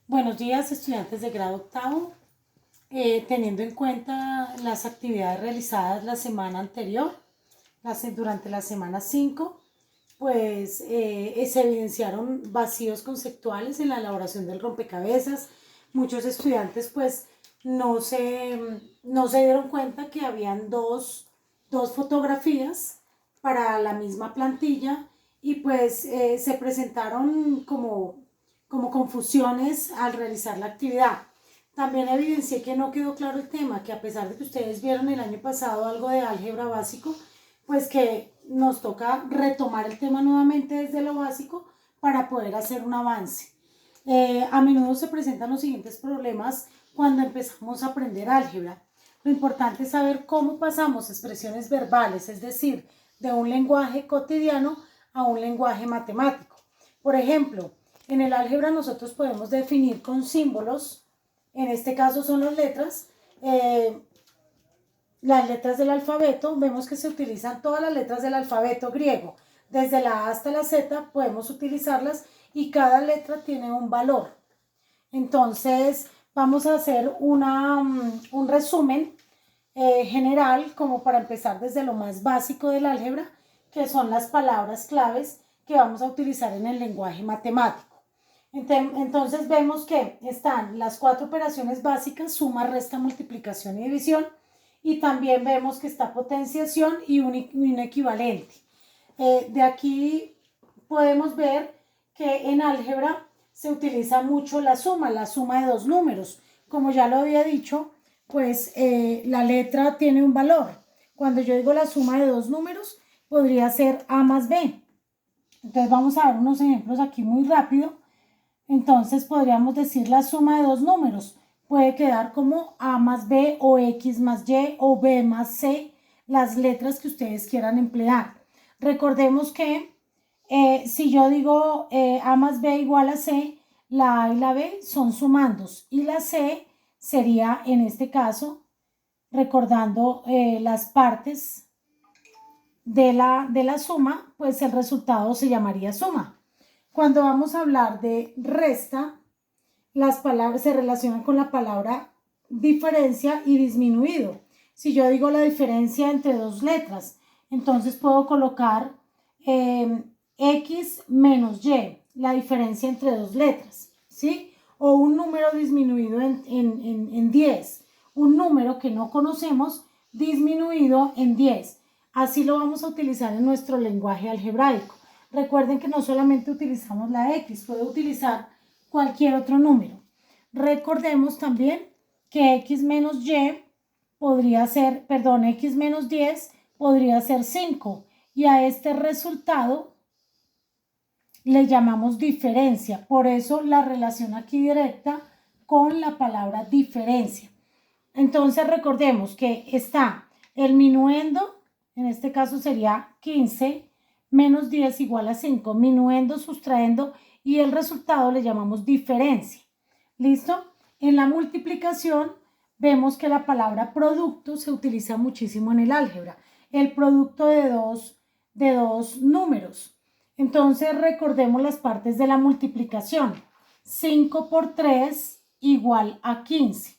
Buenos días, estudiantes de grado octavo. Teniendo en cuenta las actividades realizadas la semana anterior, durante la semana 5, pues se evidenciaron vacíos conceptuales en la elaboración del rompecabezas. Muchos estudiantes pues no se dieron cuenta que habían dos fotografías para la misma plantilla y pues se presentaron como confusiones al realizar la actividad. También evidencié que no quedó claro el tema, que a pesar de que ustedes vieron el año pasado algo de álgebra básico, pues que nos toca retomar el tema nuevamente desde lo básico para poder hacer un avance. A menudo se presentan los siguientes problemas cuando empezamos a aprender álgebra. Lo importante es saber cómo pasamos expresiones verbales, es decir, de un lenguaje cotidiano a un lenguaje matemático. Por ejemplo, en el álgebra nosotros podemos definir con símbolos, en este caso son las letras del alfabeto. Vemos que se utilizan todas las letras del alfabeto griego, desde la A hasta la Z podemos utilizarlas y cada letra tiene un valor. Entonces vamos a hacer un resumen general, como para empezar desde lo más básico del álgebra, que son las palabras claves que vamos a utilizar en el lenguaje matemático. Entonces vemos que están las 4 operaciones básicas: suma, resta, multiplicación y división, y también vemos que está potenciación y un equivalente. De aquí podemos ver que en álgebra se utiliza mucho la suma de dos números. Como ya lo había dicho, pues la letra tiene un valor. Cuando yo digo la suma de dos números, podría ser A más B. Entonces vamos a ver unos ejemplos aquí muy rápido. Entonces podríamos decir la suma de dos números. Puede quedar como A más B o X más Y o B más C, las letras que ustedes quieran emplear. Recordemos que si yo digo A más B igual a C, la A y la B son sumandos y la C sería, en este caso, recordando las partes de la suma, pues el resultado se llamaría suma. Cuando vamos a hablar de resta, las palabras se relacionan con la palabra diferencia y disminuido. Si yo digo la diferencia entre dos letras, entonces puedo colocar X menos Y, la diferencia entre dos letras, ¿sí? O un número disminuido en 10, un número que no conocemos disminuido en 10. Así lo vamos a utilizar en nuestro lenguaje algebraico. Recuerden que no solamente utilizamos la X, puede utilizar cualquier otro número. Recordemos también que X menos Y podría ser, perdón, X menos 10 podría ser 5, y a este resultado le llamamos diferencia. Por eso la relación aquí directa con la palabra diferencia. Entonces recordemos que está el minuendo, en este caso sería 15 menos 10 igual a 5, minuendo, sustrayendo, y el resultado le llamamos diferencia. ¿Listo? En la multiplicación vemos que la palabra producto se utiliza muchísimo en el álgebra, el producto de dos números. Entonces recordemos las partes de la multiplicación. 5 por 3 igual a 15.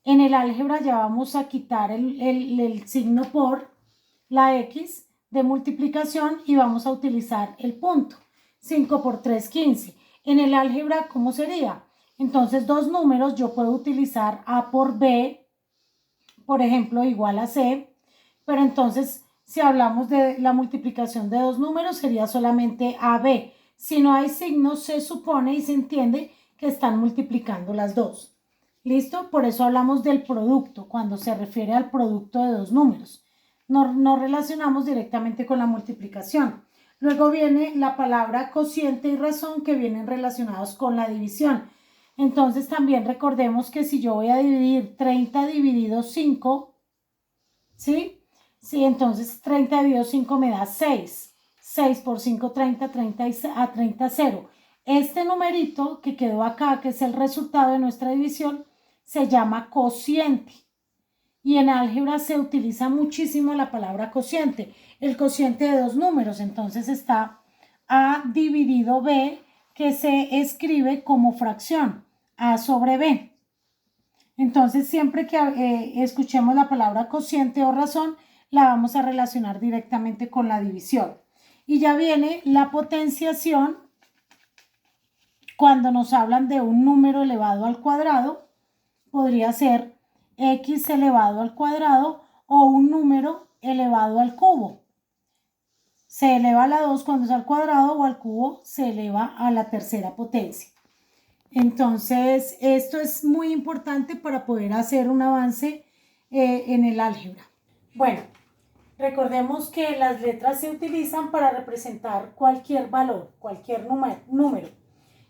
En el álgebra ya vamos a quitar el signo por, la X de multiplicación, y vamos a utilizar el punto. 5 por 3, 15. En el álgebra, ¿cómo sería? Entonces, dos números, yo puedo utilizar A por B, por ejemplo, igual a C, pero entonces, si hablamos de la multiplicación de dos números, sería solamente AB. Si no hay signos, se supone y se entiende que están multiplicando las dos. ¿Listo? Por eso hablamos del producto, cuando se refiere al producto de dos números. No relacionamos directamente con la multiplicación. Luego viene la palabra cociente y razón, que vienen relacionados con la división. Entonces también recordemos que si yo voy a dividir 30 dividido 5, ¿sí? Sí, entonces 30 dividido 5 me da 6. 6 por 5, 30, 30 a 30, 0. Este numerito que quedó acá, que es el resultado de nuestra división, se llama cociente. Y en álgebra se utiliza muchísimo la palabra cociente, el cociente de dos números. Entonces está A dividido B, que se escribe como fracción. A sobre B. Entonces, siempre que escuchemos la palabra cociente o razón, la vamos a relacionar directamente con la división. Y ya viene la potenciación cuando nos hablan de un número elevado al cuadrado. Podría ser x elevado al cuadrado o un número elevado al cubo. Se eleva a la 2 cuando es al cuadrado o al cubo se eleva a la tercera potencia. Entonces, esto es muy importante para poder hacer un avance en el álgebra. Bueno, recordemos que las letras se utilizan para representar cualquier valor, cualquier número.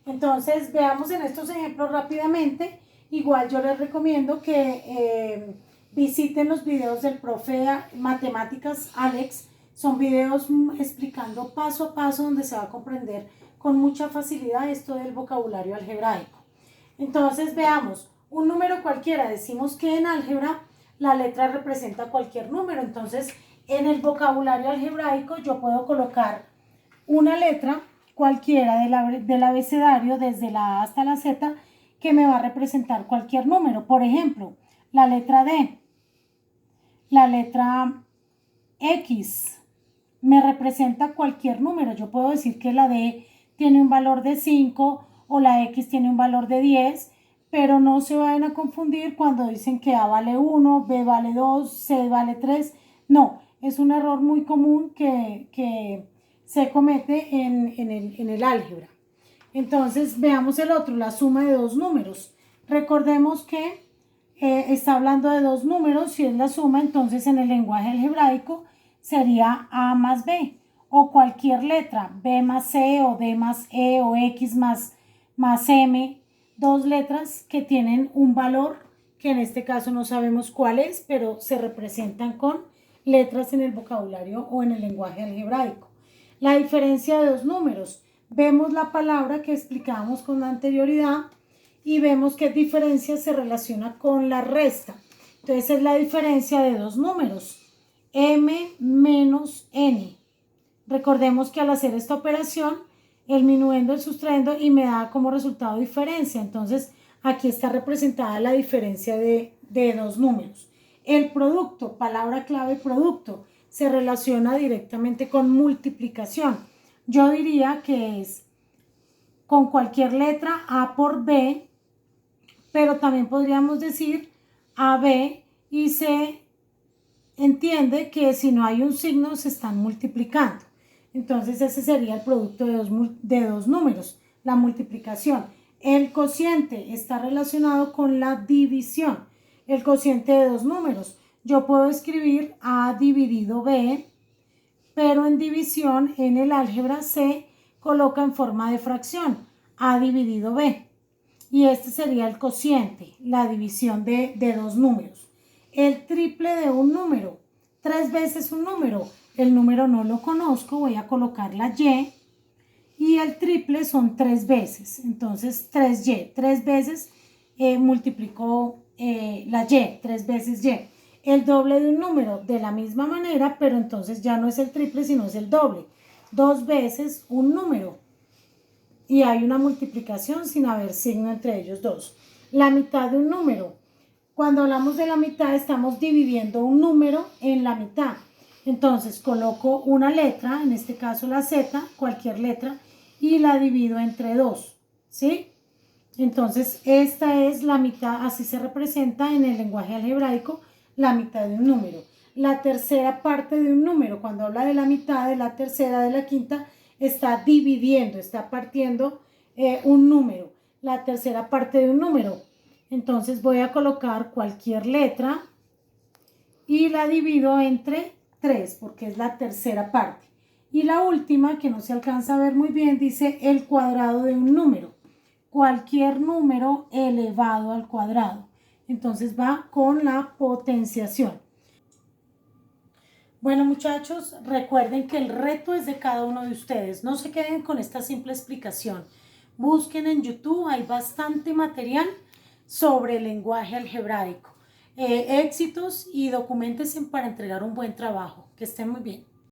Entonces, veamos en estos ejemplos rápidamente. Igual yo les recomiendo que visiten los videos del profe Matemáticas Alex. Son videos explicando paso a paso donde se va a comprender con mucha facilidad esto del vocabulario algebraico. Entonces veamos, un número cualquiera, decimos que en álgebra la letra representa cualquier número. Entonces en el vocabulario algebraico yo puedo colocar una letra cualquiera del abecedario desde la A hasta la Z que me va a representar cualquier número. Por ejemplo, la letra D, la letra X me representa cualquier número. Yo puedo decir que la D tiene un valor de 5 o la X tiene un valor de 10, pero no se vayan a confundir cuando dicen que A vale 1, B vale 2, C vale 3. No, es un error muy común que se comete en el álgebra. Entonces veamos el otro, la suma de dos números. Recordemos que está hablando de dos números. Si es la suma, entonces en el lenguaje algebraico sería A más B, o cualquier letra, B más C o D más E o X más M, dos letras que tienen un valor que en este caso no sabemos cuál es, pero se representan con letras en el vocabulario o en el lenguaje algebraico. La diferencia de dos números, vemos la palabra que explicábamos con anterioridad y vemos qué diferencia se relaciona con la resta. Entonces es la diferencia de dos números, m menos n. Recordemos que al hacer esta operación, el minuendo, el sustraendo y me da como resultado diferencia. Entonces aquí está representada la diferencia de dos números. El producto, palabra clave producto, se relaciona directamente con multiplicación. Yo diría que es con cualquier letra A por B, pero también podríamos decir AB y se entiende que si no hay un signo se están multiplicando. Entonces ese sería el producto de dos números, la multiplicación. El cociente está relacionado con la división. El cociente de dos números. Yo puedo escribir A dividido B, pero en división en el álgebra se coloca en forma de fracción, A dividido B. Y este sería el cociente, la división de dos números. El triple de un número, 3 veces un número. El número no lo conozco, voy a colocar la Y. Y el triple son 3 veces. Entonces 3Y, 3 veces multiplico la Y, 3 veces Y. El doble de un número de la misma manera, pero entonces ya no es el triple, sino es el doble. 2 veces un número. Y hay una multiplicación sin haber signo entre ellos dos. La mitad de un número. Cuando hablamos de la mitad, estamos dividiendo un número en la mitad. Entonces coloco una letra, en este caso la Z, cualquier letra, y la divido entre 2, ¿sí? Entonces esta es la mitad, así se representa en el lenguaje algebraico la mitad de un número. La tercera parte de un número, cuando habla de la mitad, de la tercera, de la quinta, está dividiendo, está partiendo un número, la tercera parte de un número. Entonces voy a colocar cualquier letra y la divido entre 3 porque es la tercera parte. Y la última, que no se alcanza a ver muy bien, dice el cuadrado de un número. Cualquier número elevado al cuadrado. Entonces va con la potenciación. Bueno, muchachos, recuerden que el reto es de cada uno de ustedes. No se queden con esta simple explicación. Busquen en YouTube, hay bastante material sobre el lenguaje algebraico. Éxitos y documentense para entregar un buen trabajo. Que estén muy bien.